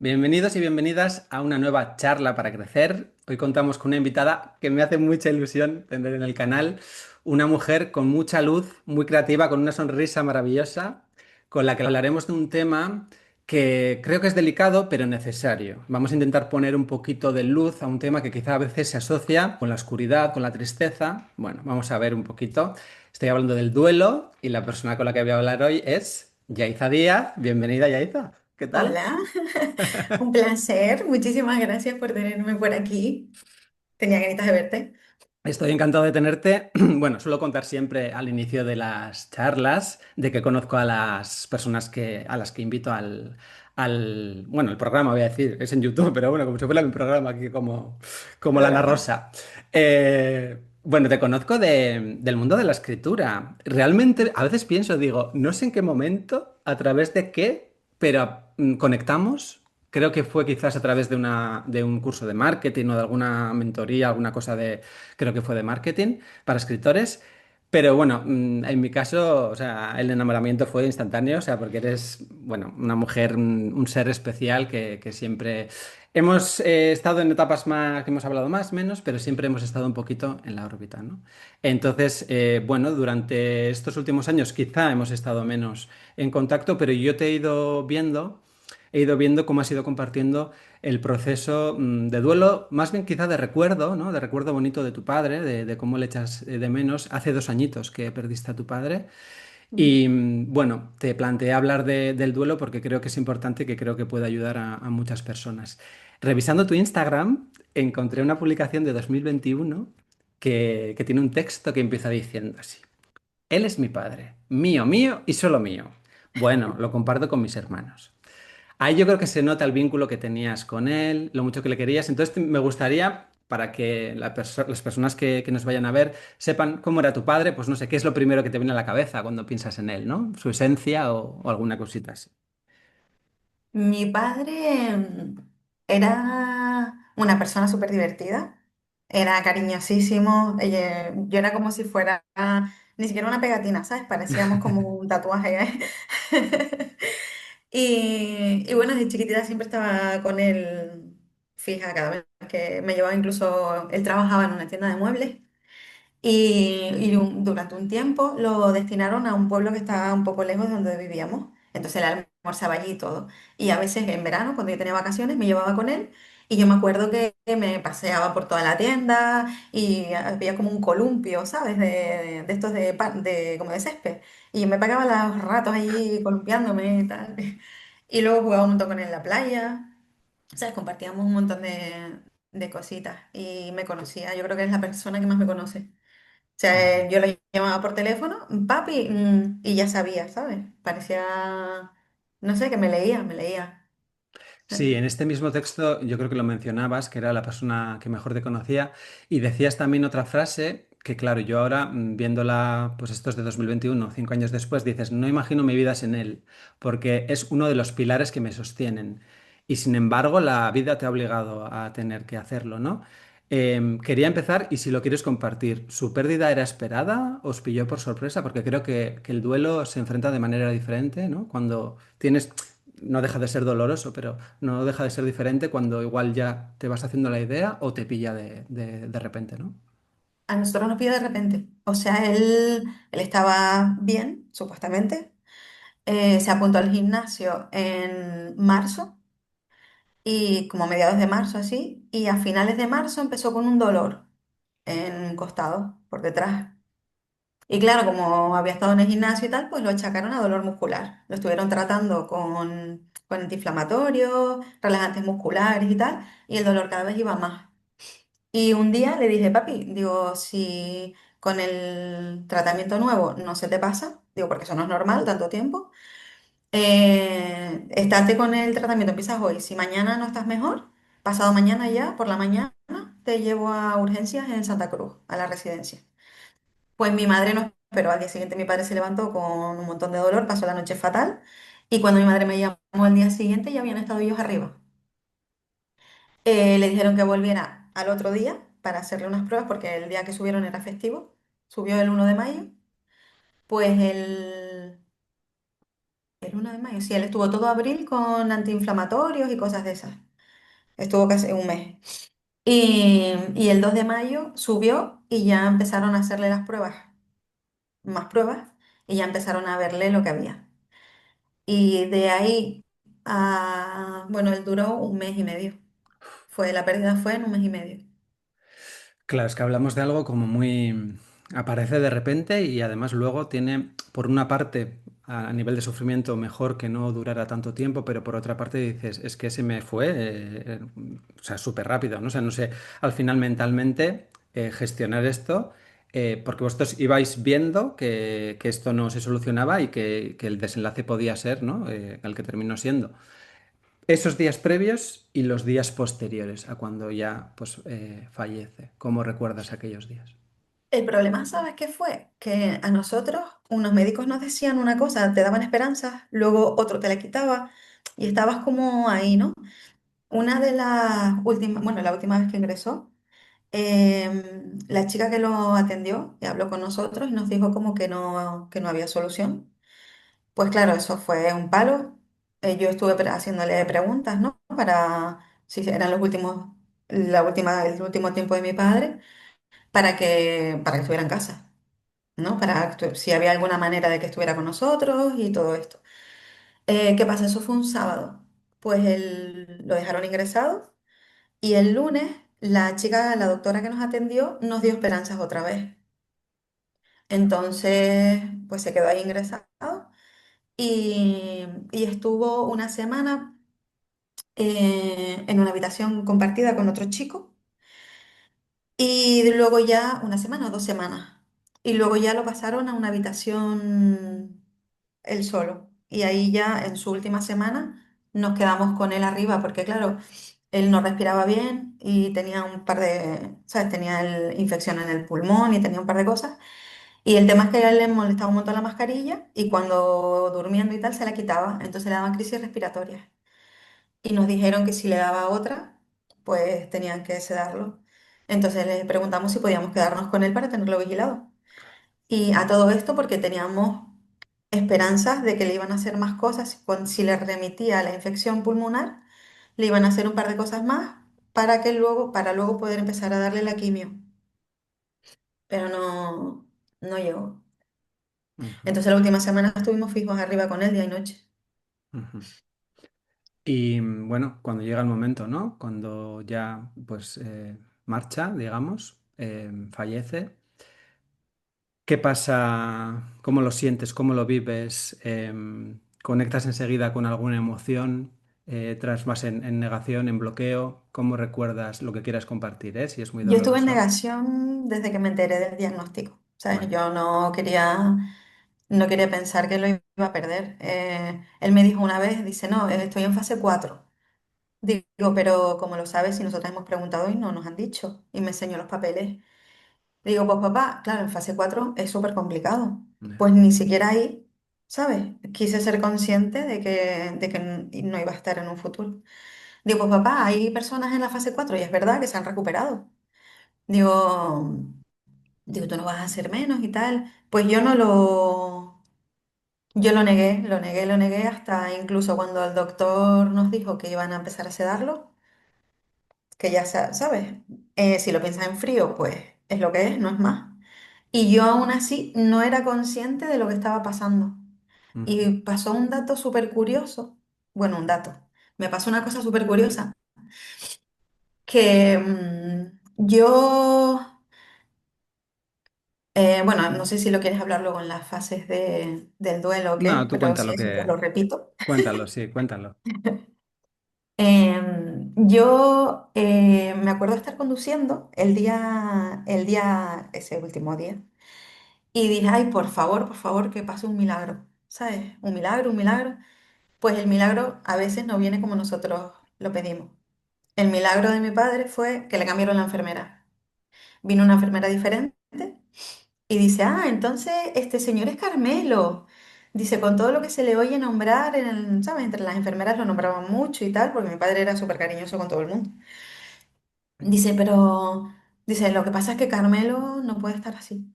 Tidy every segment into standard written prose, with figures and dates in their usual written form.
Bienvenidos y bienvenidas a una nueva charla para crecer. Hoy contamos con una invitada que me hace mucha ilusión tener en el canal, una mujer con mucha luz, muy creativa, con una sonrisa maravillosa, con la que hablaremos de un tema que creo que es delicado pero necesario. Vamos a intentar poner un poquito de luz a un tema que quizá a veces se asocia con la oscuridad, con la tristeza. Bueno, vamos a ver un poquito. Estoy hablando del duelo y la persona con la que voy a hablar hoy es Yaiza Díaz. Bienvenida, Yaiza. ¿Qué tal? Hola, un placer. Muchísimas gracias por tenerme por aquí. Tenía ganitas de verte. Estoy encantado de tenerte. Bueno, suelo contar siempre al inicio de las charlas de que conozco a las personas a las que invito bueno, el programa, voy a decir, es en YouTube, pero bueno, como si fuera mi programa aquí como Lana Programa. Rosa. Bueno, te conozco del mundo de la escritura. Realmente, a veces pienso, digo, no sé en qué momento, a través de qué, pero conectamos. Creo que fue quizás a través de un curso de marketing o de alguna mentoría, alguna cosa creo que fue de marketing para escritores. Pero bueno, en mi caso, o sea, el enamoramiento fue instantáneo, o sea, porque eres, bueno, una mujer, un ser especial que siempre hemos estado en etapas más, que hemos hablado más, menos, pero siempre hemos estado un poquito en la órbita, ¿no? Entonces, bueno, durante estos últimos años quizá hemos estado menos en contacto, pero yo te he ido viendo cómo has ido compartiendo el proceso de duelo, más bien quizá de recuerdo, ¿no? De recuerdo bonito de tu padre, de cómo le echas de menos. Hace 2 añitos que perdiste a tu padre. Y bueno, te planteé hablar del duelo porque creo que es importante y que creo que puede ayudar a muchas personas. Revisando tu Instagram, encontré una publicación de 2021 que tiene un texto que empieza diciendo así. Él es mi padre, mío, mío y solo mío. Bueno, lo comparto con mis hermanos. Ahí yo creo que se nota el vínculo que tenías con él, lo mucho que le querías. Entonces me gustaría, para que las personas que nos vayan a ver sepan cómo era tu padre, pues no sé, qué es lo primero que te viene a la cabeza cuando piensas en él, ¿no? Su esencia o alguna cosita así. Mi padre era una persona súper divertida. Era cariñosísimo. Yo era como si fuera ni siquiera una pegatina, ¿sabes? Parecíamos como un tatuaje. Y bueno, desde chiquitita siempre estaba con él fija cada vez que me llevaba, incluso él trabajaba en una tienda de muebles. Durante un tiempo lo destinaron a un pueblo que estaba un poco lejos de donde vivíamos. Entonces él almorzaba allí y todo. Y a veces en verano, cuando yo tenía vacaciones, me llevaba con él. Y yo me acuerdo que me paseaba por toda la tienda y había como un columpio, ¿sabes? De estos como de césped. Y yo me pegaba los ratos allí columpiándome y tal. Y luego jugaba un montón con él en la playa. ¿Sabes? Compartíamos un montón de cositas. Y me conocía. Yo creo que es la persona que más me conoce. O sea, yo lo llamaba por teléfono, papi, y ya sabía, ¿sabes? Parecía, no sé, que me leía. ¿Sabes? Sí, en este mismo texto yo creo que lo mencionabas, que era la persona que mejor te conocía, y decías también otra frase que, claro, yo ahora viéndola, pues esto es de 2021, 5 años después, dices, no imagino mi vida sin él, porque es uno de los pilares que me sostienen. Y sin embargo, la vida te ha obligado a tener que hacerlo, ¿no? Quería empezar, y si lo quieres compartir, ¿su pérdida era esperada? ¿Os pilló por sorpresa? Porque creo que el duelo se enfrenta de manera diferente, ¿no? Cuando tienes no deja de ser doloroso, pero no deja de ser diferente cuando igual ya te vas haciendo la idea o te pilla de repente, ¿no? A nosotros nos pidió de repente. O sea, él estaba bien, supuestamente. Se apuntó al gimnasio en marzo, y como a mediados de marzo así, y a finales de marzo empezó con un dolor en un costado, por detrás. Y claro, como había estado en el gimnasio y tal, pues lo achacaron a dolor muscular. Lo estuvieron tratando con antiinflamatorios, relajantes musculares y tal, y el dolor cada vez iba más. Y un día le dije, papi, digo, si con el tratamiento nuevo no se te pasa, digo, porque eso no es normal, tanto tiempo, estate con el tratamiento, empiezas hoy. Si mañana no estás mejor, pasado mañana ya, por la mañana, te llevo a urgencias en Santa Cruz, a la residencia. Pues mi madre no esperó. Al día siguiente mi padre se levantó con un montón de dolor, pasó la noche fatal. Y cuando mi madre me llamó al día siguiente ya habían estado ellos arriba. Le dijeron que volviera al otro día para hacerle unas pruebas porque el día que subieron era festivo. Subió el 1 de mayo. Pues el 1 de mayo, sí, él estuvo todo abril con antiinflamatorios y cosas de esas. Estuvo casi un mes. Y el 2 de mayo subió y ya empezaron a hacerle las pruebas, más pruebas, y ya empezaron a verle lo que había. Y de ahí a, bueno, él duró un mes y medio. La pérdida fue en un mes y medio. Claro, es que hablamos de algo como muy... Aparece de repente y además luego tiene, por una parte, a nivel de sufrimiento, mejor que no durara tanto tiempo, pero por otra parte dices, es que se me fue, o sea, súper rápido, ¿no? O sea, no sé, al final mentalmente gestionar esto, porque vosotros ibais viendo que esto no se solucionaba y que el desenlace podía ser, ¿no? El que terminó siendo. Esos días previos y los días posteriores a cuando ya pues, fallece. ¿Cómo recuerdas aquellos días? El problema, ¿sabes qué fue? Que a nosotros unos médicos nos decían una cosa, te daban esperanzas, luego otro te la quitaba y estabas como ahí, ¿no? Una de las últimas, bueno, la última vez que ingresó, la chica que lo atendió y habló con nosotros y nos dijo como que no había solución. Pues claro, eso fue un palo. Yo estuve haciéndole preguntas, ¿no? Para si eran el último tiempo de mi padre, para que estuviera en casa, ¿no? Si había alguna manera de que estuviera con nosotros y todo esto. ¿Qué pasa? Eso fue un sábado. Pues lo dejaron ingresado y el lunes la chica, la doctora que nos atendió, nos dio esperanzas otra vez. Entonces, pues se quedó ahí ingresado y estuvo una semana en una habitación compartida con otro chico y luego ya una semana o 2 semanas. Y luego ya lo pasaron a una habitación él solo. Y ahí ya en su última semana nos quedamos con él arriba porque claro, él no respiraba bien y tenía un par de, ¿sabes? Tenía infección en el pulmón y tenía un par de cosas. Y el tema es que a él le molestaba un montón la mascarilla y cuando durmiendo y tal se la quitaba, entonces le daban crisis respiratorias. Y nos dijeron que si le daba otra, pues tenían que sedarlo. Entonces le preguntamos si podíamos quedarnos con él para tenerlo vigilado. Y a todo esto porque teníamos esperanzas de que le iban a hacer más cosas, si le remitía la infección pulmonar, le iban a hacer un par de cosas más para luego poder empezar a darle la quimio, pero no llegó. Ujú, Entonces la última semana estuvimos fijos arriba con él día y noche. ujú. Y bueno, cuando llega el momento, ¿no? Cuando ya pues marcha, digamos, fallece, ¿qué pasa? ¿Cómo lo sientes? ¿Cómo lo vives? ¿Conectas enseguida con alguna emoción? ¿Entras más en negación, en bloqueo? ¿Cómo recuerdas lo que quieras compartir, si es muy Yo estuve en doloroso? negación desde que me enteré del diagnóstico, ¿sabes? Vaya. Yo no quería pensar que lo iba a perder. Él me dijo una vez, dice, no, estoy en fase 4. Digo, pero como lo sabes, si nosotros hemos preguntado y no nos han dicho. Y me enseñó los papeles. Digo, pues papá, claro, en fase 4 es súper complicado. Ya. Pues ni siquiera ahí, ¿sabes? Quise ser consciente de que no iba a estar en un futuro. Digo, pues papá, hay personas en la fase 4 y es verdad que se han recuperado. Digo, digo, tú no vas a hacer menos y tal. Pues yo lo negué, lo negué, lo negué hasta incluso cuando el doctor nos dijo que iban a empezar a sedarlo, que ya sabes, si lo piensas en frío, pues es lo que es, no es más. Y yo aún así no era consciente de lo que estaba pasando. Ujú. Y pasó un dato súper curioso, bueno, un dato, me pasó una cosa súper curiosa, que yo, bueno, no sé si lo quieres hablar luego en las fases del duelo o No, qué, tú pero cuenta si lo eso te lo que... repito. Cuéntalo, sí, cuéntalo. Yo me acuerdo estar conduciendo ese último día, y dije, ay, por favor, que pase un milagro, ¿sabes? Un milagro, un milagro. Pues el milagro a veces no viene como nosotros lo pedimos. El milagro de mi padre fue que le cambiaron la enfermera. Vino una enfermera diferente y dice, ah, entonces este señor es Carmelo. Dice, con todo lo que se le oye nombrar, ¿sabes? Entre las enfermeras lo nombraban mucho y tal, porque mi padre era súper cariñoso con todo el mundo. Dice, lo que pasa es que Carmelo no puede estar así,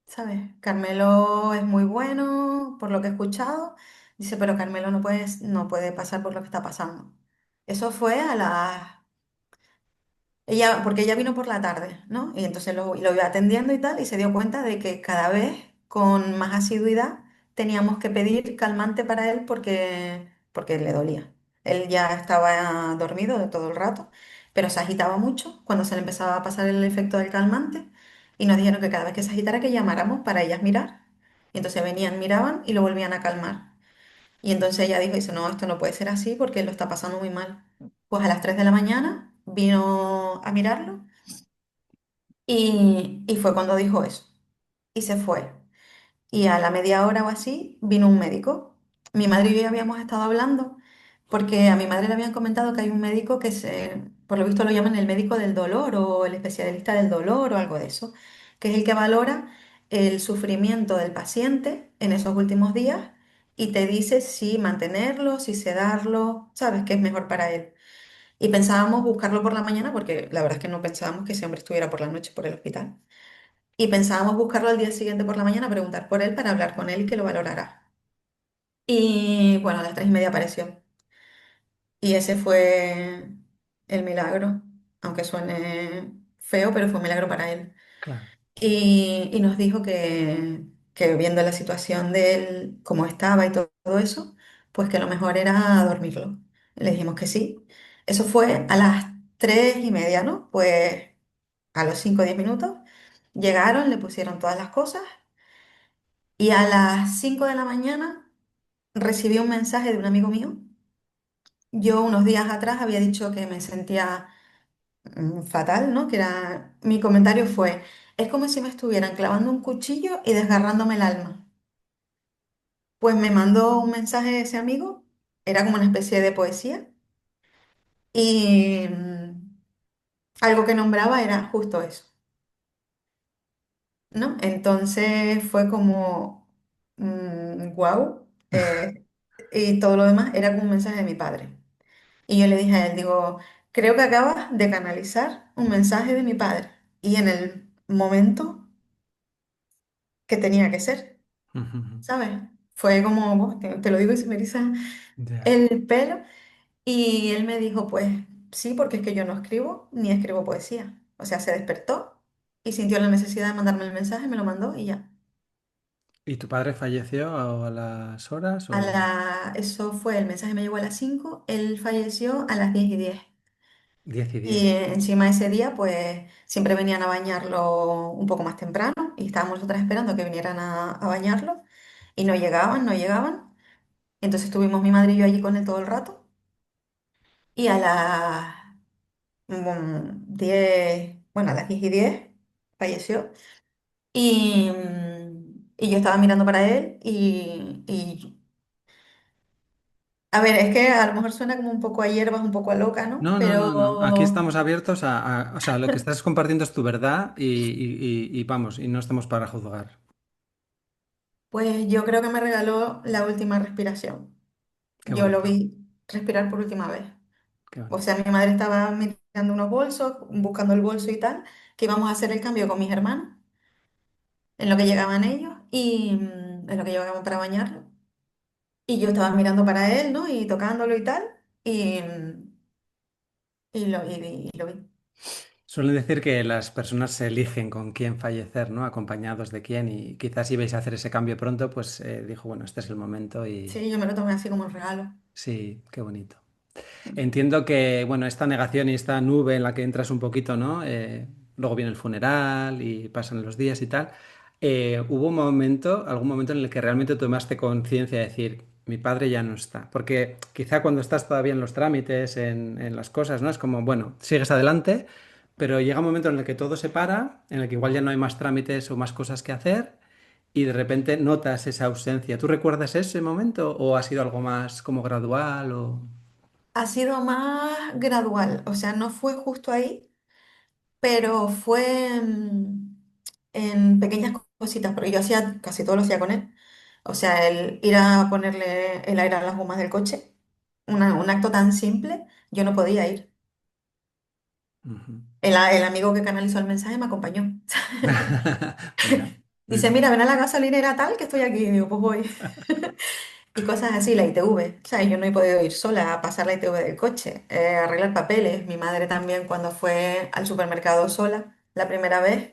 ¿sabes? Carmelo es muy bueno, por lo que he escuchado, Dice, pero Carmelo no puede pasar por lo que está pasando. Eso fue a las ella, porque ella vino por la tarde, ¿no? Y entonces lo iba atendiendo y tal, y se dio cuenta de que cada vez con más asiduidad teníamos que pedir calmante para él porque le dolía. Él ya estaba dormido de todo el rato, pero se agitaba mucho cuando se le empezaba a pasar el efecto del calmante, y nos dijeron que cada vez que se agitara que llamáramos para ellas mirar. Y entonces venían, miraban y lo volvían a calmar. Y entonces ella dijo, dice, no, esto no puede ser así porque él lo está pasando muy mal. Pues a las 3 de la mañana vino a mirarlo y fue cuando dijo eso. Y se fue. Y a la media hora o así vino un médico. Mi madre y yo ya habíamos estado hablando porque a mi madre le habían comentado que hay un médico por lo visto lo llaman el médico del dolor o el especialista del dolor o algo de eso, que es el que valora el sufrimiento del paciente en esos últimos días y te dice si mantenerlo, si sedarlo, sabes que es mejor para él. Y pensábamos buscarlo por la mañana porque la verdad es que no pensábamos que ese hombre estuviera por la noche por el hospital. Y pensábamos buscarlo al día siguiente por la mañana, preguntar por él para hablar con él y que lo valorara. Y bueno, a las 3:30 apareció. Y ese fue el milagro, aunque suene feo, pero fue un milagro para él. Claro. Y nos dijo que viendo la situación de él, cómo estaba y todo eso, pues que lo mejor era dormirlo. Le dijimos que sí. Eso fue a las 3:30, ¿no? Pues a los 5 o 10 minutos llegaron, le pusieron todas las cosas y a las 5 de la mañana recibí un mensaje de un amigo mío. Yo unos días atrás había dicho que me sentía fatal, ¿no? Mi comentario fue, es como si me estuvieran clavando un cuchillo y desgarrándome el alma. Pues me mandó un mensaje ese amigo, era como una especie de poesía y algo que nombraba era justo eso, ¿no? Entonces fue como, wow, y todo lo demás era como un mensaje de mi padre. Y yo le dije a él, digo, creo que acabas de canalizar un mensaje de mi padre y en el momento que tenía que ser, Ujú. ¿sabes? Fue como, "Buah, te lo digo y se me eriza Ya. el pelo". Y él me dijo, pues sí, porque es que yo no escribo ni escribo poesía. O sea, se despertó y sintió la necesidad de mandarme el mensaje, me lo mandó y ya. ¿Y tu padre falleció a las horas o Eso fue, el mensaje me llegó a las 5, él falleció a las 10:10. 10:10? Y encima ese día, pues siempre venían a bañarlo un poco más temprano y estábamos nosotras esperando que vinieran a bañarlo y no llegaban, no llegaban. Entonces estuvimos mi madre y yo allí con él todo el rato y a las 10, bueno, a las 10:10 falleció y yo estaba mirando para él y a ver, es que a lo mejor suena como un poco a hierbas, un poco a loca, ¿no? No, no, no, no. Aquí Pero estamos abiertos o sea, lo que estás compartiendo es tu verdad y vamos, y no estamos para juzgar. pues yo creo que me regaló la última respiración. Qué Yo lo bonito, vi respirar por última vez. qué O bonito. sea, mi madre estaba mirando unos bolsos, buscando el bolso y tal, que íbamos a hacer el cambio con mis hermanos, en lo que llegaban ellos y en lo que llegaban para bañarlo. Y yo estaba mirando para él, ¿no? Y tocándolo y tal, y, y lo vi. Suelen decir que las personas se eligen con quién fallecer, ¿no? Acompañados de quién y quizás si vais a hacer ese cambio pronto, pues dijo, bueno, este es el momento y Sí, yo me lo tomé así como un regalo. sí, qué bonito. Entiendo que, bueno, esta negación y esta nube en la que entras un poquito, ¿no? Luego viene el funeral y pasan los días y tal. ¿Hubo un momento, algún momento en el que realmente tomaste conciencia de decir, mi padre ya no está? Porque quizá cuando estás todavía en los trámites, en las cosas, ¿no? Es como, bueno, sigues adelante, pero llega un momento en el que todo se para, en el que igual ya no hay más trámites o más cosas que hacer y de repente notas esa ausencia. ¿Tú recuerdas ese momento o ha sido algo más como gradual o...? Ha sido más gradual, o sea, no fue justo ahí, pero fue en pequeñas cositas, porque yo hacía, casi todo lo hacía con él. O sea, el ir a ponerle el aire a las gomas del coche, un acto tan simple, yo no podía ir. Ujú. El amigo que canalizó el mensaje me acompañó. Mira, Dice, ujú. mira, ven a la gasolinera tal que estoy aquí. Y digo, pues voy. Y cosas así, la ITV. O sea, yo no he podido ir sola a pasar la ITV del coche, arreglar papeles. Mi madre también cuando fue al supermercado sola la primera vez.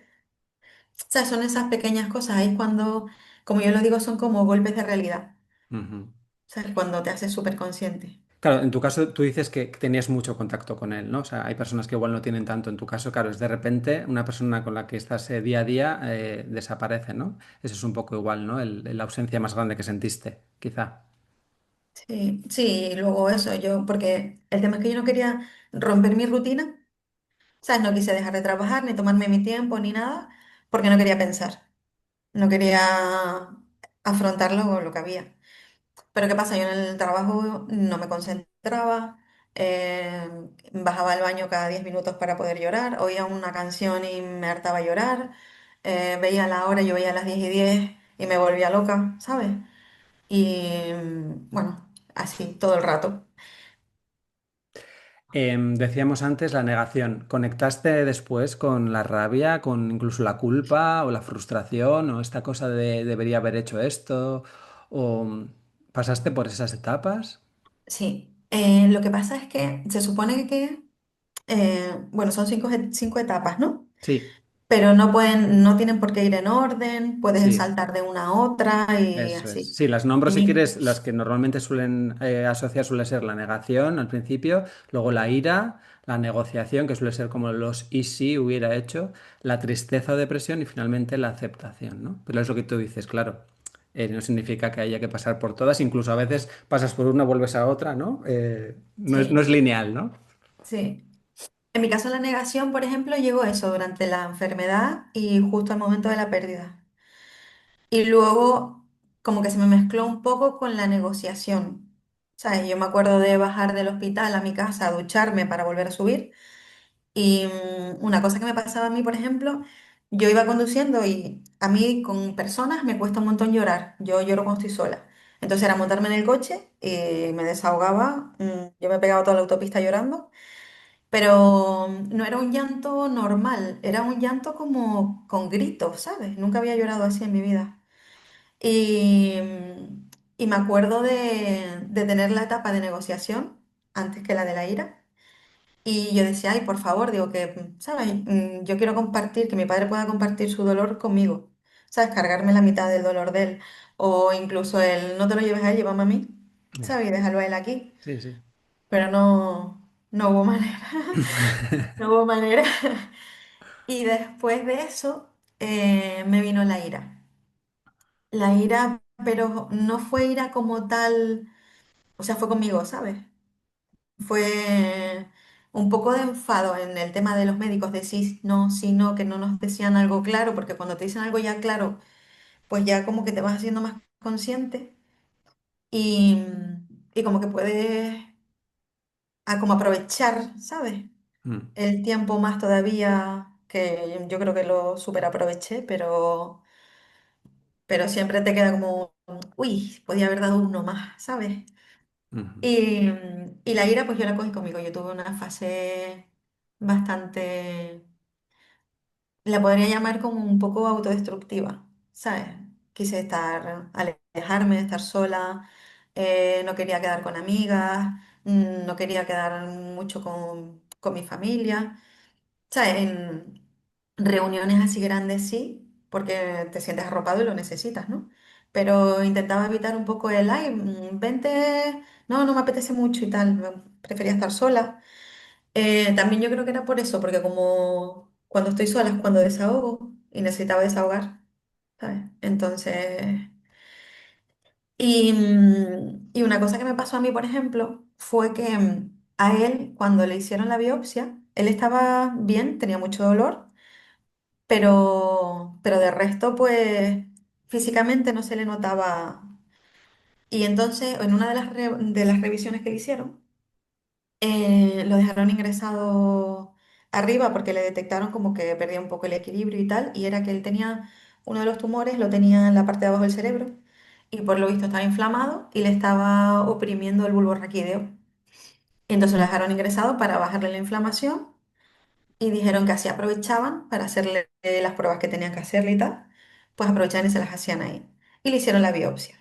O sea, son esas pequeñas cosas. Ahí es cuando, como yo lo digo, son como golpes de realidad. Ujú. O sea, es cuando te haces súper consciente. Claro, en tu caso tú dices que tenías mucho contacto con él, ¿no? O sea, hay personas que igual no tienen tanto. En tu caso, claro, es de repente una persona con la que estás día a día desaparece, ¿no? Eso es un poco igual, ¿no? La ausencia más grande que sentiste, quizá. Sí, sí, y luego eso, yo, porque el tema es que yo no quería romper mi rutina. ¿Sabes? No quise dejar de trabajar, ni tomarme mi tiempo, ni nada, porque no quería pensar. No quería afrontarlo con lo que había. Pero ¿qué pasa? Yo en el trabajo no me concentraba, eh, bajaba al baño cada 10 minutos para poder llorar, oía una canción y me hartaba llorar, veía la hora, yo veía las 10:10 y me volvía loca, ¿sabes? Y bueno, así todo el rato. Decíamos antes la negación. ¿Conectaste después con la rabia, con incluso la culpa o la frustración o esta cosa de debería haber hecho esto? ¿O pasaste por esas etapas? Sí, lo que pasa es que se supone que, bueno, son cinco etapas, ¿no? Sí, Pero no pueden, no tienen por qué ir en orden, puedes sí. saltar de una a otra y Eso es. así. Sí, las nombro En si mi, quieres, las que normalmente suelen asociar suele ser la negación al principio, luego la ira, la negociación, que suele ser como los y si hubiera hecho, la tristeza o depresión y finalmente la aceptación, ¿no? Pero es lo que tú dices, claro. No significa que haya que pasar por todas, incluso a veces pasas por una, vuelves a otra, ¿no? No es sí, lineal, ¿no? sí. En mi caso, la negación, por ejemplo, llegó eso durante la enfermedad y justo al momento de la pérdida. Y luego, como que se me mezcló un poco con la negociación. ¿Sabes? Yo me acuerdo de bajar del hospital a mi casa a ducharme para volver a subir. Y una cosa que me pasaba a mí, por ejemplo, yo iba conduciendo y a mí con personas me cuesta un montón llorar. Yo lloro cuando estoy sola. Entonces era montarme en el coche y me desahogaba. Yo me pegaba toda la autopista llorando, pero no era un llanto normal, era un llanto como con gritos, ¿sabes? Nunca había llorado así en mi vida. Y, y me acuerdo de tener la etapa de negociación antes que la de la ira. Y yo decía, ay, por favor, digo que, ¿sabes? Yo quiero compartir, que mi padre pueda compartir su dolor conmigo, ¿sabes? Cargarme la mitad del dolor de él. O incluso el, no te lo lleves a él, llévame a mí, Ya. ¿sabes? Y déjalo a él aquí. Sí, sí. Pero no, no hubo manera, no hubo manera. Y después de eso me vino la ira. La ira, pero no fue ira como tal, o sea, fue conmigo, ¿sabes? Fue un poco de enfado en el tema de los médicos, de sí, no, que no nos decían algo claro, porque cuando te dicen algo ya claro, pues ya como que te vas haciendo más consciente y, y como que puedes como aprovechar, ¿sabes? Mm, El tiempo más todavía, que yo creo que lo super aproveché, pero siempre te queda como, uy, podía haber dado uno más, ¿sabes? ujú, Y la ira, pues yo la cogí conmigo. Yo tuve una fase bastante, la podría llamar como un poco autodestructiva, ¿sabes? Quise estar, alejarme, estar sola, no quería quedar con amigas, no quería quedar mucho con mi familia. ¿Sabes? En reuniones así grandes sí, porque te sientes arropado y lo necesitas, ¿no? Pero intentaba evitar un poco el, ay, vente, no, no me apetece mucho y tal, prefería estar sola. También yo creo que era por eso, porque como cuando estoy sola es cuando desahogo y necesitaba desahogar, ¿sabes? Entonces, y una cosa que me pasó a mí, por ejemplo, fue que a él, cuando le hicieron la biopsia, él estaba bien, tenía mucho dolor, pero de resto, pues físicamente no se le notaba. Y entonces, en una de las revisiones que le hicieron, lo dejaron ingresado arriba porque le detectaron como que perdía un poco el equilibrio y tal, y era que él tenía uno de los tumores, lo tenía en la parte de abajo del cerebro, y por lo visto estaba inflamado y le estaba oprimiendo el bulbo raquídeo. Y entonces lo dejaron ingresado para bajarle la inflamación y dijeron que así aprovechaban para hacerle las pruebas que tenían que hacerle y tal, pues aprovechaban y se las hacían ahí. Y le hicieron la biopsia.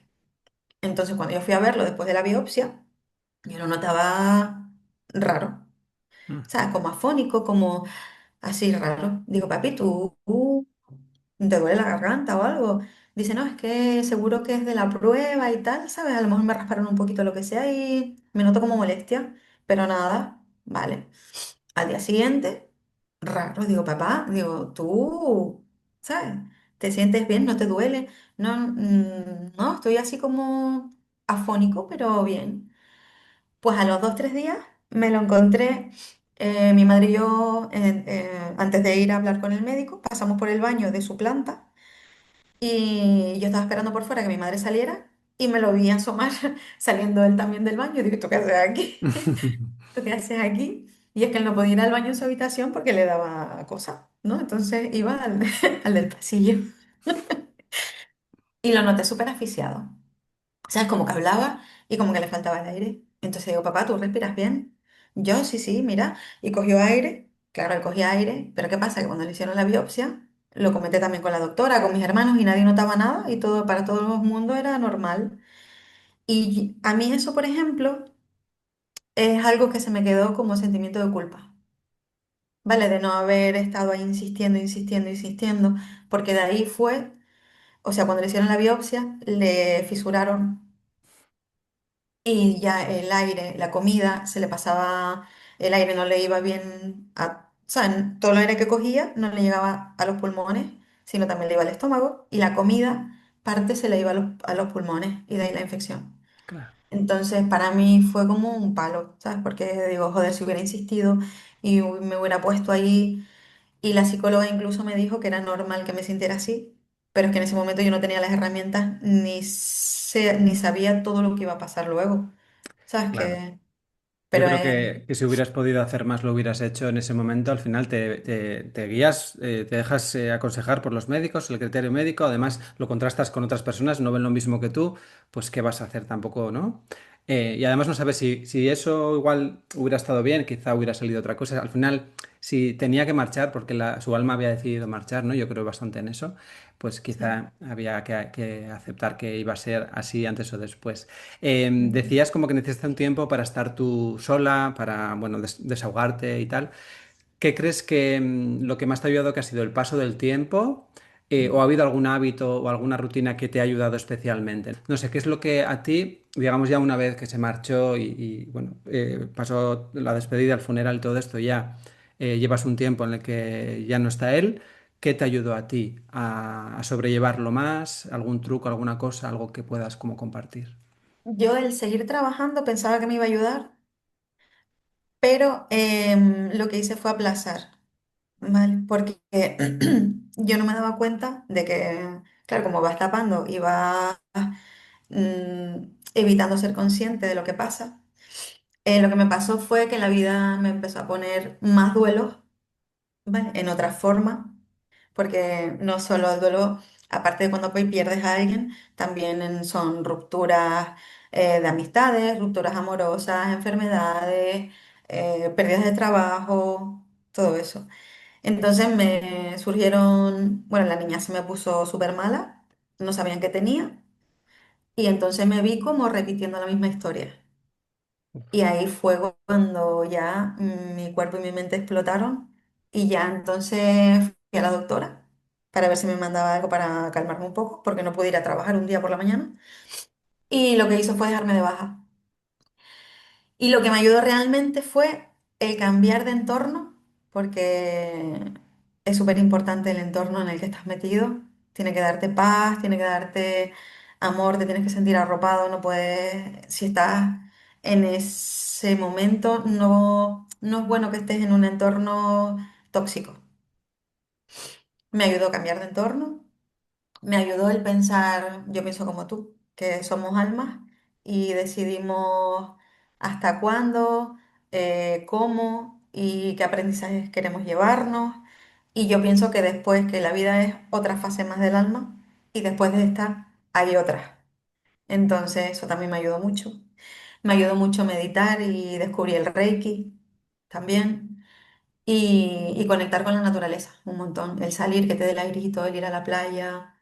Entonces, cuando yo fui a verlo después de la biopsia, yo lo notaba raro. Mm. O sea, como afónico, como así raro. Digo, papi, ¿tú te duele la garganta o algo? Dice, no, es que seguro que es de la prueba y tal, ¿sabes? A lo mejor me rasparon un poquito lo que sea y me noto como molestia, pero nada, vale. Al día siguiente, raro, digo, papá, digo, tú, ¿sabes? ¿Te sientes bien? ¿No te duele? No, no, estoy así como afónico, pero bien. Pues a los 2, 3 días me lo encontré. Mi madre y yo, antes de ir a hablar con el médico, pasamos por el baño de su planta y yo estaba esperando por fuera que mi madre saliera y me lo vi asomar saliendo él también del baño. Digo, ¿tú qué haces aquí? ¿Tú qué haces aquí? Y es que él no podía ir al baño en su habitación porque le daba cosa, ¿no? Entonces iba al, al del pasillo y lo noté súper asfixiado. O sea, es como que hablaba y como que le faltaba el aire. Entonces digo, papá, ¿tú respiras bien? Yo, sí, sí, mira. Y cogió aire. Claro, él cogía aire. Pero ¿qué pasa? Que cuando le hicieron la biopsia, lo comenté también con la doctora, con mis hermanos y nadie notaba nada y todo, para todo el mundo era normal. Y a mí eso, por ejemplo, es algo que se me quedó como sentimiento de culpa. ¿Vale? De no haber estado ahí insistiendo, insistiendo, insistiendo. Porque de ahí fue, o sea, cuando le hicieron la biopsia, le fisuraron y ya el aire, la comida, se le pasaba, el aire no le iba bien o sea, todo el aire que cogía no le llegaba a los pulmones, sino también le iba al estómago y la comida, parte se le iba a los pulmones y de ahí la infección. Claro. Entonces, para mí fue como un palo, ¿sabes? Porque digo, joder, si hubiera insistido y me hubiera puesto ahí y la psicóloga incluso me dijo que era normal que me sintiera así, pero es que en ese momento yo no tenía las herramientas ni sabía todo lo que iba a pasar luego. ¿Sabes Claro. qué? Yo Pero creo que si hubieras podido hacer más, lo hubieras hecho en ese momento. Al final te guías, te dejas aconsejar por los médicos, el criterio médico. Además, lo contrastas con otras personas, no ven lo mismo que tú, pues ¿qué vas a hacer tampoco, no? Y además no sabes si eso igual hubiera estado bien, quizá hubiera salido otra cosa. Al final, si tenía que marchar, porque su alma había decidido marchar, ¿no? Yo creo bastante en eso, pues sí. quizá había que aceptar que iba a ser así antes o después. Ujú. Decías como que necesitas un tiempo para estar tú sola, para, bueno, desahogarte y tal. ¿Qué crees que lo que más te ha ayudado que ha sido el paso del tiempo? ¿O ha habido algún hábito o alguna rutina que te ha ayudado especialmente? No sé, ¿qué es lo que a ti, digamos ya una vez que se marchó bueno, pasó la despedida, el funeral y todo esto, ya llevas un tiempo en el que ya no está él? ¿Qué te ayudó a ti a sobrellevarlo más? ¿Algún truco, alguna cosa, algo que puedas como compartir? Yo el seguir trabajando pensaba que me iba a ayudar, pero lo que hice fue aplazar, ¿vale? Porque yo no me daba cuenta de que, claro, como vas tapando y vas evitando ser consciente de lo que pasa, lo que me pasó fue que la vida me empezó a poner más duelos, ¿vale? En otra forma, porque no solo el duelo, aparte de cuando pues pierdes a alguien, también son rupturas de amistades, rupturas amorosas, enfermedades, pérdidas de trabajo, todo eso. Entonces me surgieron, bueno, la niña se me puso súper mala, no sabían qué tenía, y entonces me vi como repitiendo la misma historia. Y ahí fue cuando ya mi cuerpo y mi mente explotaron y ya entonces fui a la doctora para ver si me mandaba algo para calmarme un poco, porque no pude ir a trabajar un día por la mañana. Y lo que hizo fue dejarme de baja. Y lo que me ayudó realmente fue el cambiar de entorno, porque es súper importante el entorno en el que estás metido. Tiene que darte paz, tiene que darte amor, te tienes que sentir arropado, no puedes, si estás en ese momento, no es bueno que estés en un entorno tóxico. Me ayudó a cambiar de entorno, me ayudó el pensar, yo pienso como tú, que somos almas y decidimos hasta cuándo, cómo y qué aprendizajes queremos llevarnos. Y yo pienso que después, que la vida es otra fase más del alma y después de esta hay otras. Entonces eso también me ayudó mucho. Me ayudó mucho meditar y descubrí el Reiki también. Y conectar con la naturaleza un montón. El salir, que te dé el airito, el ir a la playa.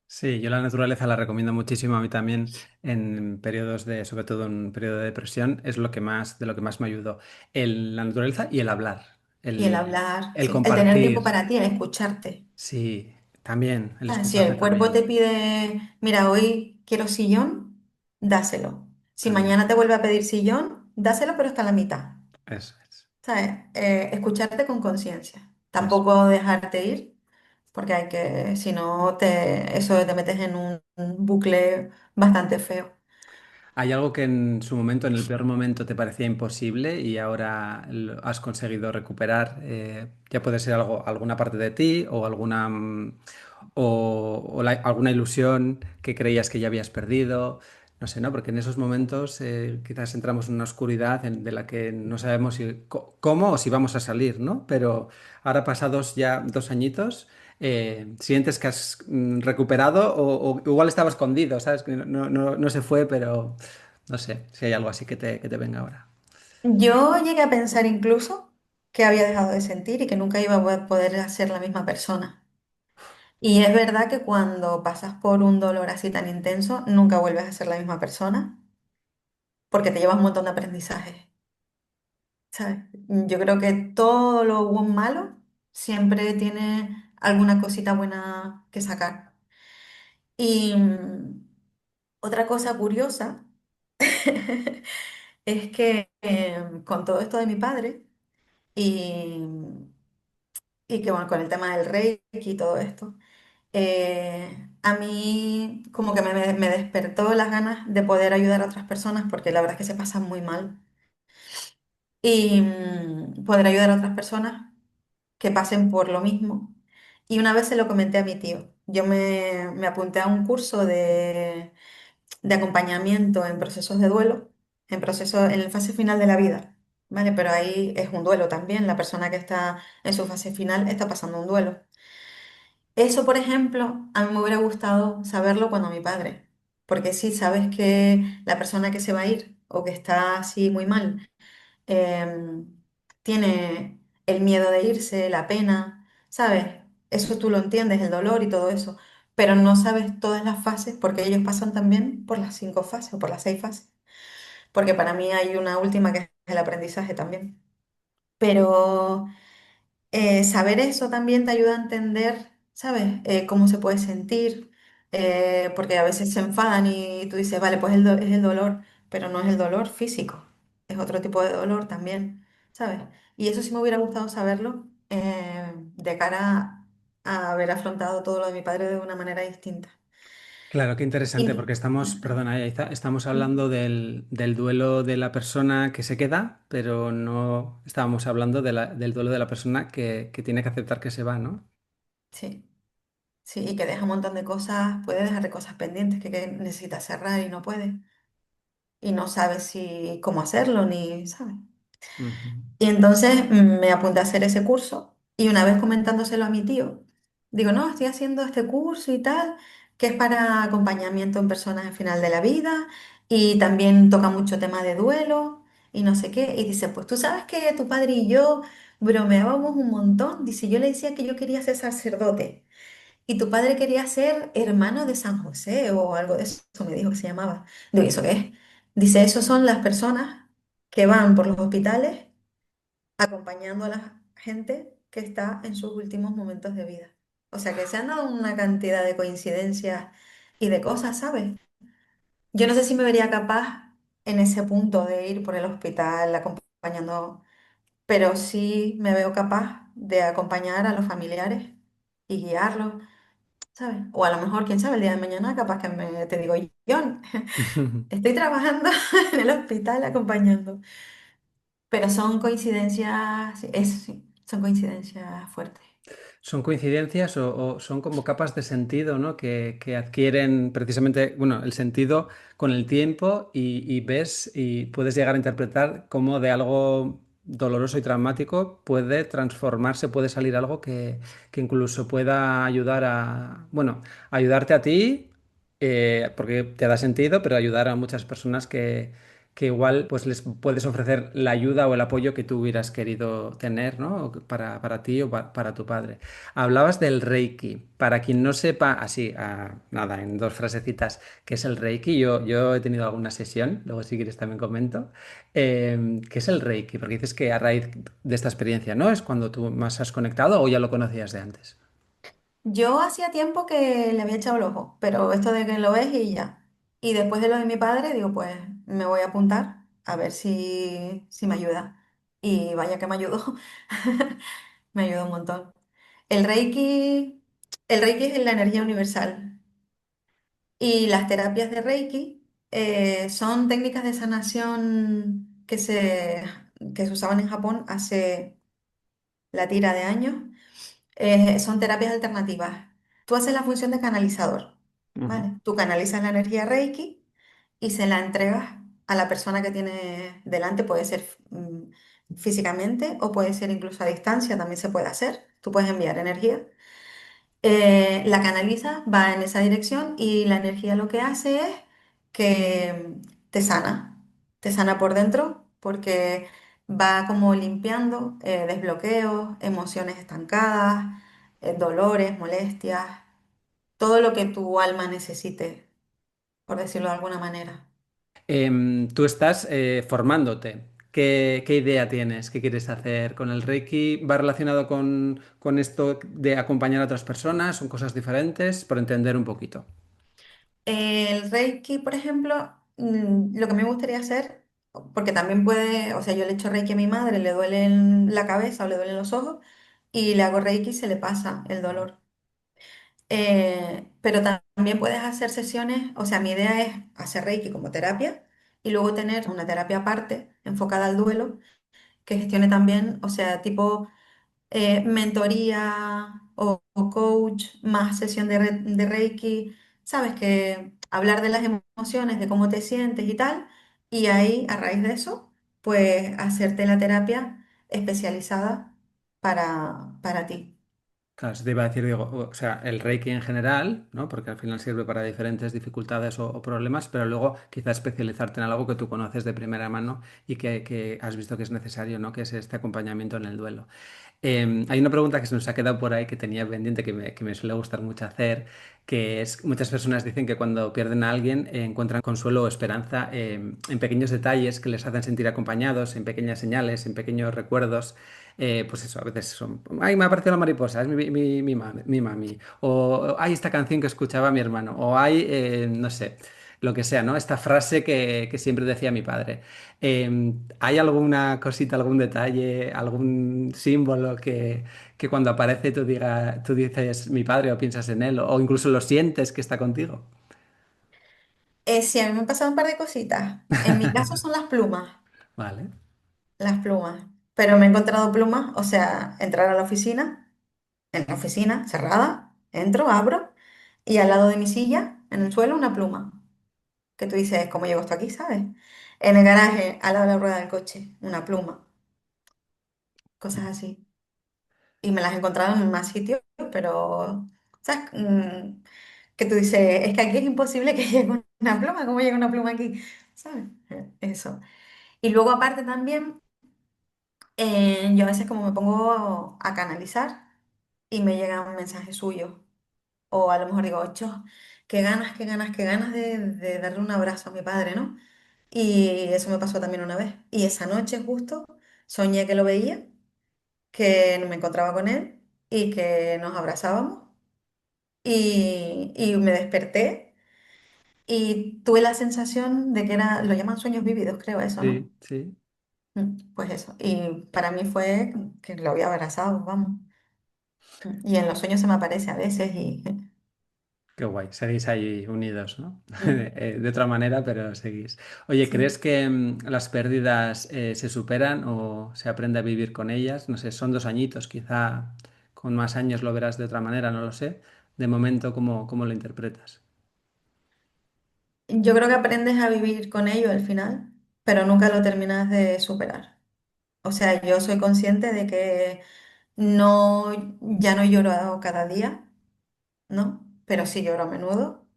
Sí, yo la naturaleza la recomiendo muchísimo a mí también en periodos de, sobre todo en un periodo de depresión, es lo que más, de lo que más me ayudó. La naturaleza y el hablar, Y el hablar, el sí, el tener tiempo compartir. para ti, el escucharte. Sí, también, el Ah, si escucharte el cuerpo te también, pide, mira, hoy quiero sillón, dáselo. Si también. mañana te vuelve a pedir sillón, dáselo, pero hasta la mitad. Eso es, ¿Sabes? Escucharte con conciencia. eso. Tampoco dejarte ir, porque hay que, si no, eso te metes en un bucle bastante feo. ¿Hay algo que en su momento, en el peor momento, te parecía imposible y ahora lo has conseguido recuperar? Ya puede ser algo, alguna parte de ti o alguna, alguna ilusión que creías que ya habías perdido. No sé, ¿no? Porque en esos momentos quizás entramos en una oscuridad de la que no sabemos cómo o si vamos a salir, ¿no? Pero ahora pasados ya 2 añitos, sientes que has recuperado o igual estaba escondido, ¿sabes? Que no se fue, pero no sé si hay algo así que te venga ahora. Yo llegué a pensar incluso que había dejado de sentir y que nunca iba a poder ser la misma persona. Y es verdad que cuando pasas por un dolor así tan intenso, nunca vuelves a ser la misma persona, porque te llevas un montón de aprendizaje, ¿sabes? Yo creo que todo lo malo siempre tiene alguna cosita buena que sacar. Y otra cosa curiosa es que con todo esto de mi padre y, y que bueno, con el tema del Reiki y todo esto, a mí como que me despertó las ganas de poder ayudar a otras personas porque la verdad es que se pasan muy mal. Y poder ayudar a otras personas que pasen por lo mismo. Y una vez se lo comenté a mi tío. Yo me apunté a un curso de acompañamiento en procesos de duelo, en la fase final de la vida, ¿vale? Pero ahí es un duelo también. La persona que está en su fase final está pasando un duelo. Eso, por ejemplo, a mí me hubiera gustado saberlo cuando mi padre, porque sí, sabes que la persona que se va a ir o que está así muy mal, em, tiene el miedo de irse, la pena, ¿sabes? Eso tú lo entiendes, el dolor y todo eso, pero no sabes todas las fases porque ellos pasan también por las 5 fases o por las 6 fases, porque para mí hay una última que es el aprendizaje también. Pero saber eso también te ayuda a entender, ¿sabes? Cómo se puede sentir, porque a veces se enfadan y tú dices, vale, pues es el dolor, pero no es el dolor físico, es otro tipo de dolor también, ¿sabes? Y eso sí me hubiera gustado saberlo de cara a haber afrontado todo lo de mi padre de una manera distinta. Claro, qué interesante, Y, porque estamos, perdona, Yaiza, estamos hablando del duelo de la persona que se queda, pero no estábamos hablando del duelo de la persona que tiene que aceptar que se va, ¿no? sí, sí, y que deja un montón de cosas, puede dejar de cosas pendientes que necesita cerrar y no puede, y no sabe si cómo hacerlo, ni sabe. Ujú. Y entonces me apunté a hacer ese curso y una vez comentándoselo a mi tío, digo, no, estoy haciendo este curso y tal, que es para acompañamiento en personas al final de la vida y también toca mucho tema de duelo y no sé qué. Y dice, pues tú sabes que tu padre y yo bromeábamos un montón. Dice, yo le decía que yo quería ser sacerdote y tu padre quería ser hermano de San José o algo de eso, me dijo que se llamaba. Digo, ¿y eso qué es? Dice, esos son las personas que van por los hospitales acompañando a la gente que está en sus últimos momentos de vida. O sea que se han dado una cantidad de coincidencias y de cosas, ¿sabes? Yo no sé si me vería capaz en ese punto de ir por el hospital acompañando, pero sí me veo capaz de acompañar a los familiares y guiarlos, ¿sabes? O a lo mejor, quién sabe, el día de mañana capaz que te digo, John, estoy trabajando en el hospital acompañando. Pero son coincidencias, sí, son coincidencias fuertes. ¿Son coincidencias o son como capas de sentido, ¿no? Que adquieren precisamente, bueno, el sentido con el tiempo y ves y puedes llegar a interpretar cómo de algo doloroso y traumático puede transformarse, puede salir algo que incluso pueda ayudar a, bueno, ayudarte a ti, porque te da sentido, pero ayudar a muchas personas que igual pues les puedes ofrecer la ayuda o el apoyo que tú hubieras querido tener, ¿no? O para ti o para tu padre. Hablabas del Reiki. Para quien no sepa, así, nada, en dos frasecitas, ¿qué es el Reiki? Yo he tenido alguna sesión, luego si quieres también comento. ¿Qué es el Reiki? Porque dices que a raíz de esta experiencia, ¿no? ¿Es cuando tú más has conectado o ya lo conocías de antes? Yo hacía tiempo que le había echado el ojo, pero esto de que lo ves y ya. Y después de lo de mi padre, digo, pues me voy a apuntar a ver si me ayuda. Y vaya que me ayudó. Me ayudó un montón. El Reiki, el Reiki es la energía universal. Y las terapias de Reiki son técnicas de sanación que se usaban en Japón hace la tira de años. Son terapias alternativas. Tú haces la función de canalizador, Ujú. ¿vale? Tú canalizas la energía Reiki y se la entregas a la persona que tiene delante. Puede ser físicamente o puede ser incluso a distancia, también se puede hacer. Tú puedes enviar energía, la canaliza, va en esa dirección y la energía lo que hace es que te sana por dentro porque va como limpiando desbloqueos, emociones estancadas, dolores, molestias, todo lo que tu alma necesite, por decirlo de alguna manera. Tú estás formándote. ¿Qué idea tienes? ¿Qué quieres hacer con el Reiki? ¿Va relacionado con esto de acompañar a otras personas? ¿Son cosas diferentes? Por entender un poquito. El Reiki, por ejemplo, lo que me gustaría hacer, porque también puede, o sea, yo le echo Reiki a mi madre, le duele en la cabeza o le duelen los ojos, y le hago Reiki y se le pasa el dolor. Pero también puedes hacer sesiones, o sea, mi idea es hacer Reiki como terapia y luego tener una terapia aparte enfocada al duelo que gestione también, o sea, tipo mentoría o coach, más sesión de Reiki, sabes que hablar de las emociones, de cómo te sientes y tal, y ahí, a raíz de eso, pues hacerte la terapia especializada para ti. Claro, se te iba a decir, digo, o sea, el Reiki en general, ¿no? Porque al final sirve para diferentes dificultades o problemas, pero luego quizás especializarte en algo que tú conoces de primera mano y que has visto que es necesario, ¿no? Que es este acompañamiento en el duelo. Hay una pregunta que se nos ha quedado por ahí que tenía pendiente que me suele gustar mucho hacer, que es, muchas personas dicen que cuando pierden a alguien encuentran consuelo o esperanza en pequeños detalles que les hacen sentir acompañados, en pequeñas señales, en pequeños recuerdos. Pues eso, a veces son, ay, me ha aparecido la mariposa, es mi mami, o hay esta canción que escuchaba mi hermano, o hay, no sé, lo que sea, ¿no? Esta frase que siempre decía mi padre. ¿Hay alguna cosita, algún detalle, algún símbolo que cuando aparece tú dices mi padre o piensas en él o incluso lo sientes que está contigo? Sí, a mí me han pasado un par de cositas. En mi caso son Vale. las plumas, pero me he encontrado plumas, o sea, entrar a la oficina, en la oficina cerrada, entro, abro, y al lado de mi silla, en el suelo, una pluma, que tú dices, ¿cómo llegó esto aquí, sabes? En el garaje, al lado de la rueda del coche, una pluma, cosas así. Y me las he encontrado en más sitios, pero, ¿sabes? Que tú dices, es que aquí es imposible que llegue una pluma, ¿cómo llega una pluma aquí? ¿Sabes? Eso. Y luego aparte también, yo a veces como me pongo a canalizar y me llega un mensaje suyo, o a lo mejor digo, ocho, qué ganas, qué ganas, qué ganas de darle un abrazo a mi padre, ¿no? Y eso me pasó también una vez. Y esa noche justo soñé que lo veía, que me encontraba con él y que nos abrazábamos. Y me desperté y tuve la sensación de que era, lo llaman sueños vívidos, creo eso, ¿no? Sí, sí. Pues eso. Y para mí fue que lo había abrazado, vamos. Y en los sueños se me aparece a veces y... Qué guay. Seguís ahí unidos, ¿no? mm, De otra manera, pero seguís. Oye, ¿crees sí. que las pérdidas se superan o se aprende a vivir con ellas? No sé, son 2 añitos, quizá con más años lo verás de otra manera, no lo sé. De momento, ¿cómo lo interpretas? Yo creo que aprendes a vivir con ello al final, pero nunca lo terminas de superar. O sea, yo soy consciente de que no, ya no lloro cada día, ¿no? Pero sí lloro a menudo.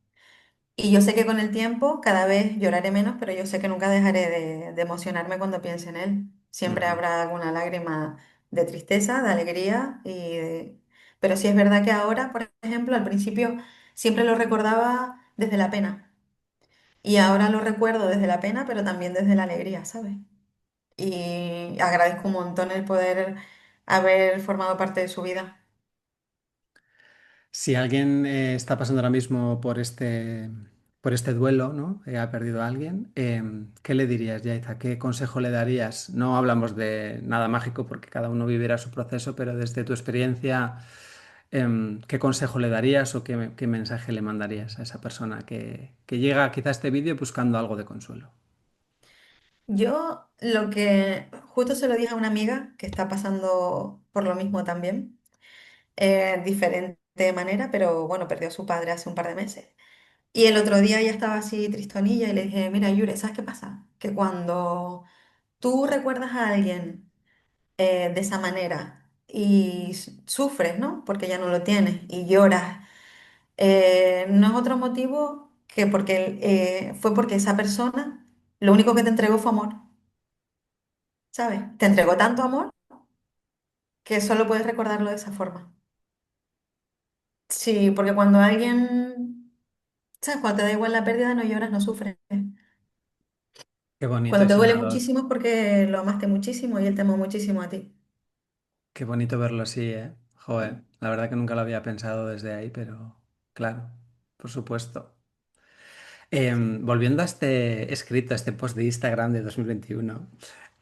Y yo sé que con el tiempo cada vez lloraré menos, pero yo sé que nunca dejaré de emocionarme cuando piense en él. Siempre Ujú. habrá alguna lágrima de tristeza, de alegría, pero sí es verdad que ahora, por ejemplo, al principio siempre lo recordaba desde la pena. Y ahora lo recuerdo desde la pena, pero también desde la alegría, ¿sabes? Y agradezco un montón el poder haber formado parte de su vida. Si alguien está pasando ahora mismo por este duelo, ¿no? Ha perdido a alguien, ¿qué le dirías, Yaiza? ¿Qué consejo le darías? No hablamos de nada mágico porque cada uno vivirá su proceso, pero desde tu experiencia, ¿qué consejo le darías o qué mensaje le mandarías a esa persona que llega quizá a este vídeo buscando algo de consuelo? Yo lo que justo se lo dije a una amiga que está pasando por lo mismo también, diferente manera, pero bueno, perdió a su padre hace un par de meses. Y el otro día ella estaba así tristonilla y le dije, mira, Yure, ¿sabes qué pasa? Que cuando tú recuerdas a alguien de esa manera y sufres, ¿no? Porque ya no lo tienes y lloras, no es otro motivo que porque fue porque esa persona lo único que te entregó fue amor, ¿sabes? Te entregó tanto amor que solo puedes recordarlo de esa forma. Sí, porque cuando alguien, ¿sabes? Cuando te da igual la pérdida, no lloras, no sufres. Qué bonito Cuando y te duele sanador. muchísimo es porque lo amaste muchísimo y él te amó muchísimo a ti. Qué bonito verlo así, ¿eh? Joder, la verdad que nunca lo había pensado desde ahí, pero claro, por supuesto. Sí. Volviendo a este escrito, a este post de Instagram de 2021,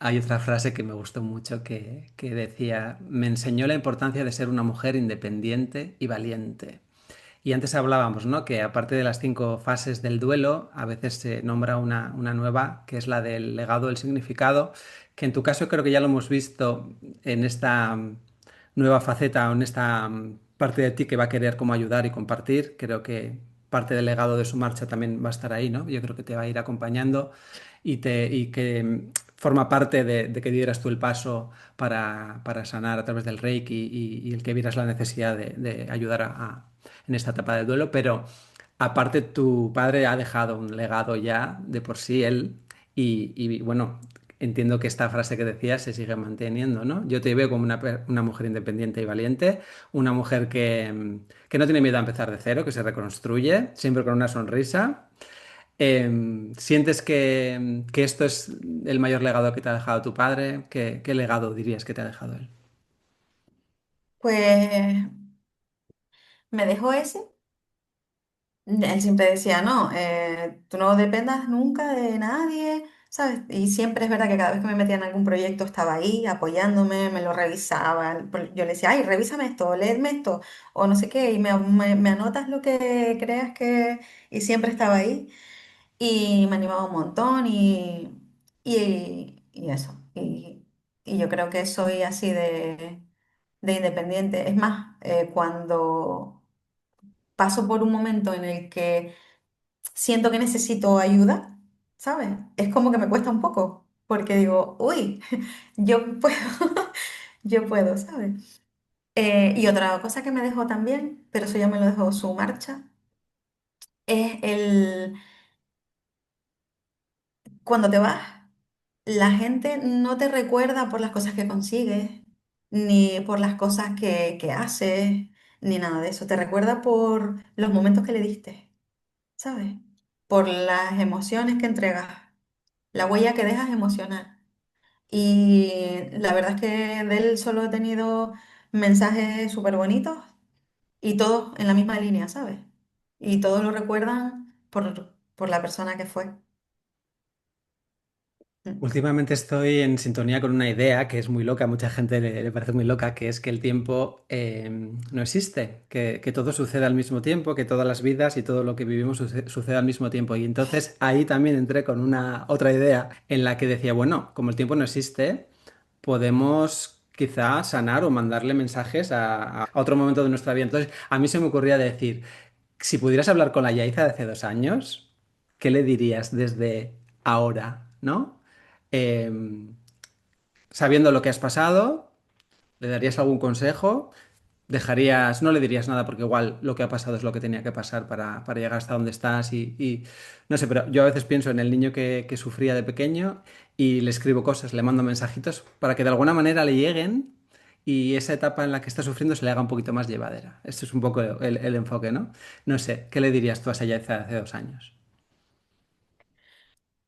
hay otra frase que me gustó mucho que decía, me enseñó la importancia de ser una mujer independiente y valiente. Y antes hablábamos, ¿no? Que aparte de las 5 fases del duelo, a veces se nombra una nueva, que es la del legado del significado, que en tu caso creo que ya lo hemos visto en esta nueva faceta o en esta parte de ti que va a querer como ayudar y compartir. Creo que parte del legado de su marcha también va a estar ahí, ¿no? Yo creo que te va a ir acompañando y que forma parte de que dieras tú el paso para sanar a través del Reiki y el que vieras la necesidad de ayudar en esta etapa del duelo, pero aparte tu padre ha dejado un legado ya de por sí él bueno, entiendo que esta frase que decías se sigue manteniendo, ¿no? Yo te veo como una mujer independiente y valiente, una mujer que no tiene miedo a empezar de cero, que se reconstruye, siempre con una sonrisa. ¿Sientes que esto es el mayor legado que te ha dejado tu padre? ¿Qué legado dirías que te ha dejado él? Pues me dejó ese. Él siempre decía, no, tú no dependas nunca de nadie, ¿sabes? Y siempre es verdad que cada vez que me metía en algún proyecto estaba ahí apoyándome, me lo revisaba. Yo le decía, ay, revísame esto, léeme esto, o no sé qué, y me anotas lo que creas que... Y siempre estaba ahí. Y me animaba un montón y eso. Y yo creo que soy así de independiente. Es más, cuando paso por un momento en el que siento que necesito ayuda, ¿sabes? Es como que me cuesta un poco, porque digo, uy, yo puedo, yo puedo, ¿sabes? Y otra cosa que me dejó también, pero eso ya me lo dejó su marcha, es cuando te vas. La gente no te recuerda por las cosas que consigues, ni por las cosas que haces, ni nada de eso. Te recuerda por los momentos que le diste, ¿sabes? Por las emociones que entregas, la huella que dejas emocional. Y la verdad es que de él solo he tenido mensajes súper bonitos y todos en la misma línea, ¿sabes? Y todos lo recuerdan por la persona que fue. Mm. Últimamente estoy en sintonía con una idea que es muy loca, a mucha gente le parece muy loca, que es que el tiempo no existe, que todo sucede al mismo tiempo, que todas las vidas y todo lo que vivimos sucede al mismo tiempo. Y entonces ahí también entré con una otra idea en la que decía, bueno, como el tiempo no existe, podemos quizá sanar o mandarle mensajes a otro momento de nuestra vida. Entonces a mí se me ocurría decir, si pudieras hablar con la Yaiza de hace 2 años, ¿qué le dirías desde ahora, ¿no? Em, Sabiendo lo que has pasado, ¿le darías algún consejo? dejarías, no le dirías nada porque igual lo que ha pasado es lo que tenía que pasar para llegar hasta donde estás no sé, pero yo a veces pienso en el niño que sufría de pequeño y le escribo cosas, le mando mensajitos para que de alguna manera le lleguen y esa etapa en la que está sufriendo se le haga un poquito más llevadera. Este es un poco el enfoque, ¿no? No sé, ¿qué le dirías tú a esa Yaiza de hace 2 años?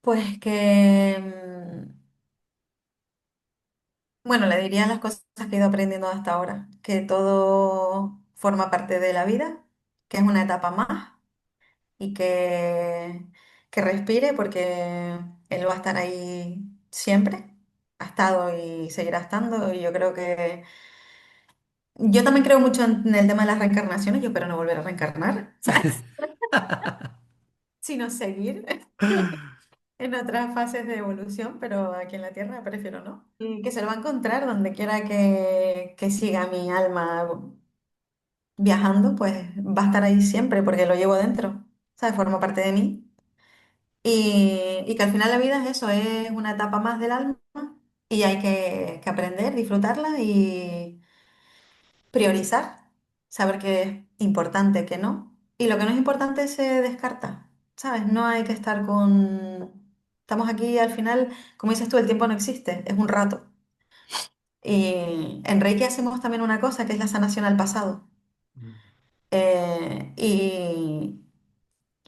Pues que, bueno, le diría las cosas que he ido aprendiendo hasta ahora, que todo forma parte de la vida, que es una etapa más y que respire porque él va a estar ahí siempre, ha estado y seguirá estando y yo creo que... Yo también creo mucho en el tema de las reencarnaciones, yo espero no volver a reencarnar, ¿sabes? Sino seguir en otras fases de evolución, pero aquí en la Tierra prefiero no. Y que se lo va a encontrar donde quiera que siga mi alma viajando, pues va a estar ahí siempre porque lo llevo dentro, ¿sabes? Forma parte de mí. Y que al final la vida es eso, es una etapa más del alma y hay que aprender, disfrutarla y priorizar, saber qué es importante, qué no. Y lo que no es importante se descarta, ¿sabes? No hay que estar con... Estamos aquí al final, como dices tú, el tiempo no existe, es un rato. Y en Reiki hacemos también una cosa que es la sanación al pasado. Eh, y,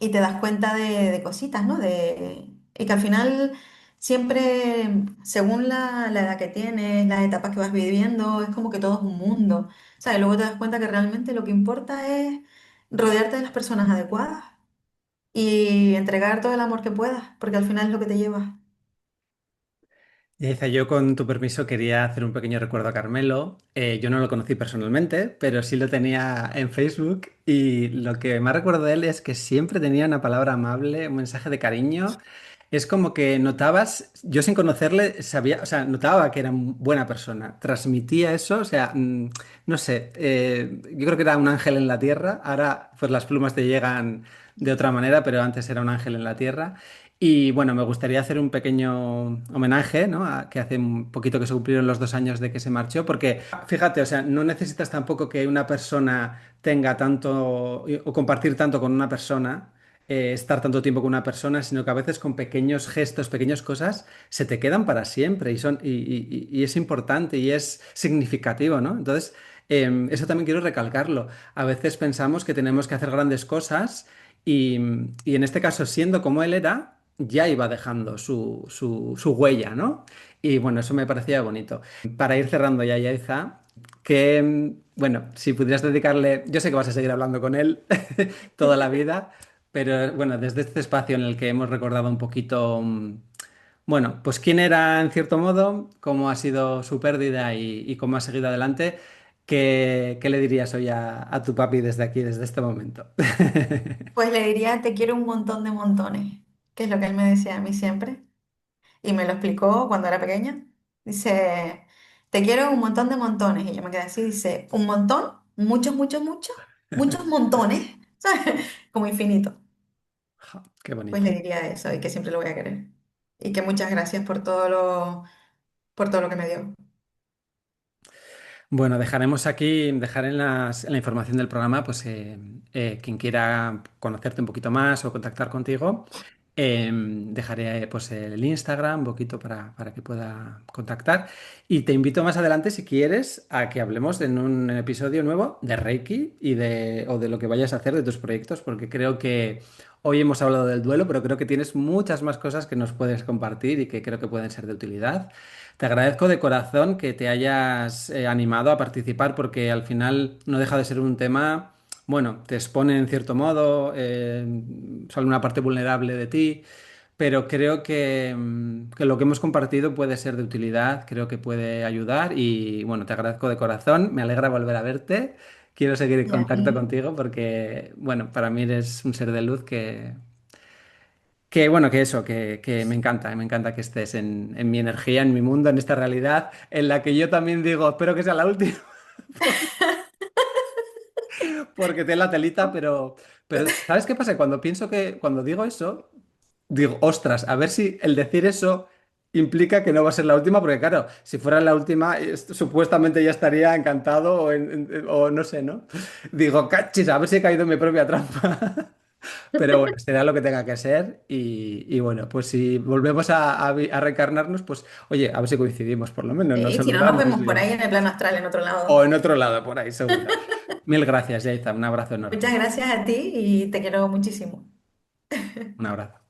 y te das cuenta de cositas, ¿no? Y que al final siempre, según la edad que tienes, las etapas que vas viviendo, es como que todo es un mundo. O sea, y luego te das cuenta que realmente lo que importa es rodearte de las personas adecuadas y entregar todo el amor que puedas, porque al final es lo que te lleva. Yaiza, yo con tu permiso quería hacer un pequeño recuerdo a Carmelo. Yo no lo conocí personalmente, pero sí lo tenía en Facebook y lo que más recuerdo de él es que siempre tenía una palabra amable, un mensaje de cariño. Es como que notabas, yo sin conocerle sabía, o sea, notaba que era buena persona, transmitía eso, o sea, no sé, yo creo que era un ángel en la tierra, ahora pues las plumas te llegan de otra manera, pero antes era un ángel en la tierra. Y bueno, me gustaría hacer un pequeño homenaje, ¿no? Que hace un poquito que se cumplieron los 2 años de que se marchó, porque fíjate, o sea, no necesitas tampoco que una persona tenga tanto o compartir tanto con una persona, estar tanto tiempo con una persona, sino que a veces con pequeños gestos, pequeñas cosas, se te quedan para siempre y y es importante y es significativo, ¿no? Entonces, eso también quiero recalcarlo. A veces pensamos que tenemos que hacer grandes cosas y, y en este caso, siendo como él era, ya iba dejando su huella, ¿no? Y bueno, eso me parecía bonito. Para ir cerrando ya, Yaiza, que, bueno, si pudieras dedicarle, yo sé que vas a seguir hablando con él toda la vida, pero bueno, desde este espacio en el que hemos recordado un poquito, bueno, pues quién era en cierto modo, cómo ha sido su pérdida y cómo ha seguido adelante, ¿qué le dirías hoy a tu papi desde aquí, desde este momento? Pues le diría, te quiero un montón de montones, que es lo que él me decía a mí siempre. Y me lo explicó cuando era pequeña. Dice, te quiero un montón de montones. Y yo me quedé así, dice, un montón, muchos, muchos, muchos, muchos montones, ¿sabes? Como infinito. Ja, qué Pues bonito. le diría eso y que siempre lo voy a querer. Y que muchas gracias por todo lo que me dio. Bueno, dejaremos aquí, dejar en la información del programa, pues quien quiera conocerte un poquito más o contactar contigo, dejaré pues el Instagram un poquito para que pueda contactar. Y te invito más adelante, si quieres, a que hablemos en un episodio nuevo de Reiki o de lo que vayas a hacer de tus proyectos, porque creo que hoy hemos hablado del duelo, pero creo que tienes muchas más cosas que nos puedes compartir y que creo que pueden ser de utilidad. Te agradezco de corazón que te hayas animado a participar porque al final no deja de ser un tema, bueno, te expone en cierto modo, sale una parte vulnerable de ti, pero creo que lo que hemos compartido puede ser de utilidad, creo que puede ayudar y bueno, te agradezco de corazón, me alegra volver a verte, quiero seguir en Y a contacto mí, contigo porque, bueno, para mí eres un ser de luz que bueno, que eso, que me encanta que estés en mi energía, en mi mundo, en esta realidad, en la que yo también digo, espero que sea la última, porque te la telita, pero ¿sabes qué pasa? Cuando pienso cuando digo eso, digo, ostras, a ver si el decir eso implica que no va a ser la última, porque claro, si fuera la última, supuestamente ya estaría encantado o no sé, ¿no? Digo, cachis, a ver si he caído en mi propia trampa. Pero bueno, será lo que tenga que ser y bueno, pues si volvemos a reencarnarnos, pues oye, a ver si coincidimos por lo menos, nos Sí, si no nos saludamos vemos por ahí en el plano astral en otro o lado. en otro lado, por ahí, seguro. Mil gracias, Yaiza, un abrazo Muchas enorme. gracias a ti y te quiero muchísimo. Un abrazo.